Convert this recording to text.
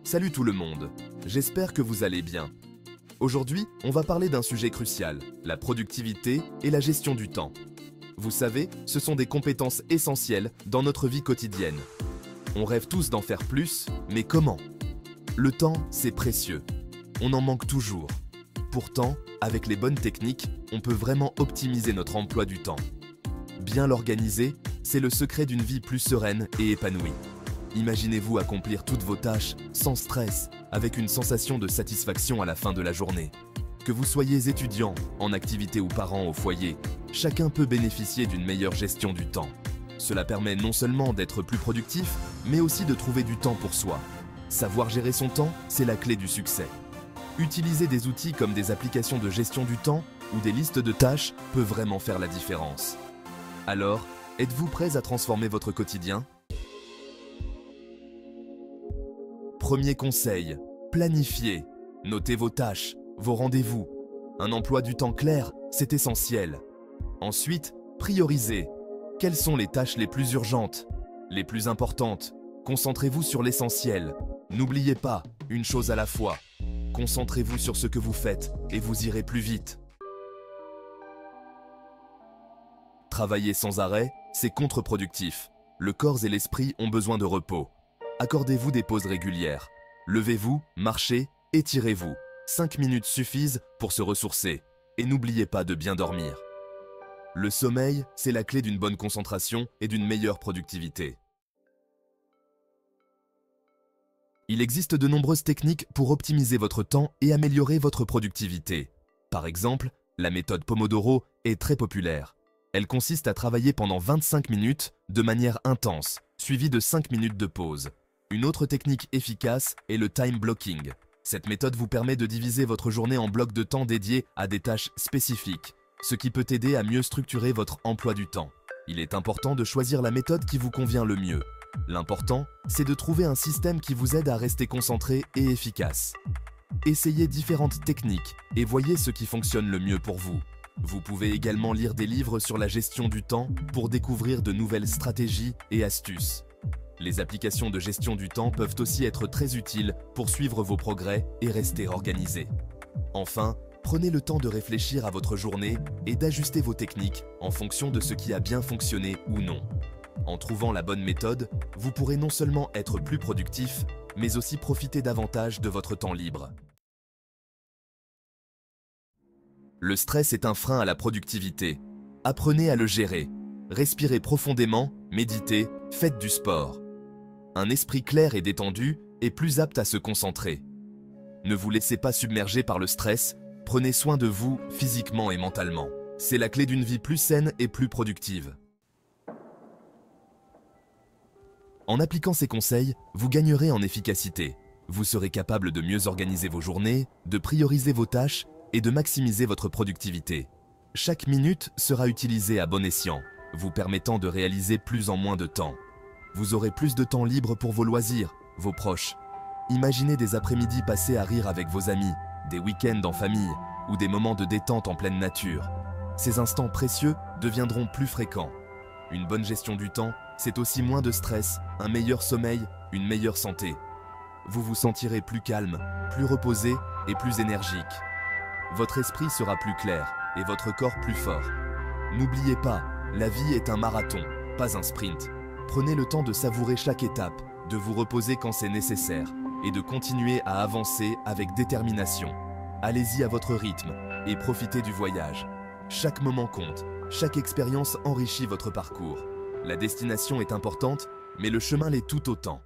Salut tout le monde, j'espère que vous allez bien. Aujourd'hui, on va parler d'un sujet crucial, la productivité et la gestion du temps. Vous savez, ce sont des compétences essentielles dans notre vie quotidienne. On rêve tous d'en faire plus, mais comment? Le temps, c'est précieux. On en manque toujours. Pourtant, avec les bonnes techniques, on peut vraiment optimiser notre emploi du temps. Bien l'organiser, c'est le secret d'une vie plus sereine et épanouie. Imaginez-vous accomplir toutes vos tâches sans stress, avec une sensation de satisfaction à la fin de la journée. Que vous soyez étudiant, en activité ou parent au foyer, chacun peut bénéficier d'une meilleure gestion du temps. Cela permet non seulement d'être plus productif, mais aussi de trouver du temps pour soi. Savoir gérer son temps, c'est la clé du succès. Utiliser des outils comme des applications de gestion du temps ou des listes de tâches peut vraiment faire la différence. Alors, êtes-vous prêts à transformer votre quotidien ? Premier conseil, planifiez. Notez vos tâches, vos rendez-vous. Un emploi du temps clair, c'est essentiel. Ensuite, priorisez. Quelles sont les tâches les plus urgentes, les plus importantes? Concentrez-vous sur l'essentiel. N'oubliez pas, une chose à la fois. Concentrez-vous sur ce que vous faites et vous irez plus vite. Travailler sans arrêt, c'est contre-productif. Le corps et l'esprit ont besoin de repos. Accordez-vous des pauses régulières. Levez-vous, marchez, étirez-vous. 5 minutes suffisent pour se ressourcer. Et n'oubliez pas de bien dormir. Le sommeil, c'est la clé d'une bonne concentration et d'une meilleure productivité. Il existe de nombreuses techniques pour optimiser votre temps et améliorer votre productivité. Par exemple, la méthode Pomodoro est très populaire. Elle consiste à travailler pendant 25 minutes de manière intense, suivie de 5 minutes de pause. Une autre technique efficace est le time blocking. Cette méthode vous permet de diviser votre journée en blocs de temps dédiés à des tâches spécifiques, ce qui peut aider à mieux structurer votre emploi du temps. Il est important de choisir la méthode qui vous convient le mieux. L'important, c'est de trouver un système qui vous aide à rester concentré et efficace. Essayez différentes techniques et voyez ce qui fonctionne le mieux pour vous. Vous pouvez également lire des livres sur la gestion du temps pour découvrir de nouvelles stratégies et astuces. Les applications de gestion du temps peuvent aussi être très utiles pour suivre vos progrès et rester organisé. Enfin, prenez le temps de réfléchir à votre journée et d'ajuster vos techniques en fonction de ce qui a bien fonctionné ou non. En trouvant la bonne méthode, vous pourrez non seulement être plus productif, mais aussi profiter davantage de votre temps libre. Le stress est un frein à la productivité. Apprenez à le gérer. Respirez profondément, méditez, faites du sport. Un esprit clair et détendu est plus apte à se concentrer. Ne vous laissez pas submerger par le stress, prenez soin de vous physiquement et mentalement. C'est la clé d'une vie plus saine et plus productive. En appliquant ces conseils, vous gagnerez en efficacité. Vous serez capable de mieux organiser vos journées, de prioriser vos tâches et de maximiser votre productivité. Chaque minute sera utilisée à bon escient, vous permettant de réaliser plus en moins de temps. Vous aurez plus de temps libre pour vos loisirs, vos proches. Imaginez des après-midi passés à rire avec vos amis, des week-ends en famille ou des moments de détente en pleine nature. Ces instants précieux deviendront plus fréquents. Une bonne gestion du temps, c'est aussi moins de stress, un meilleur sommeil, une meilleure santé. Vous vous sentirez plus calme, plus reposé et plus énergique. Votre esprit sera plus clair et votre corps plus fort. N'oubliez pas, la vie est un marathon, pas un sprint. Prenez le temps de savourer chaque étape, de vous reposer quand c'est nécessaire et de continuer à avancer avec détermination. Allez-y à votre rythme et profitez du voyage. Chaque moment compte, chaque expérience enrichit votre parcours. La destination est importante, mais le chemin l'est tout autant.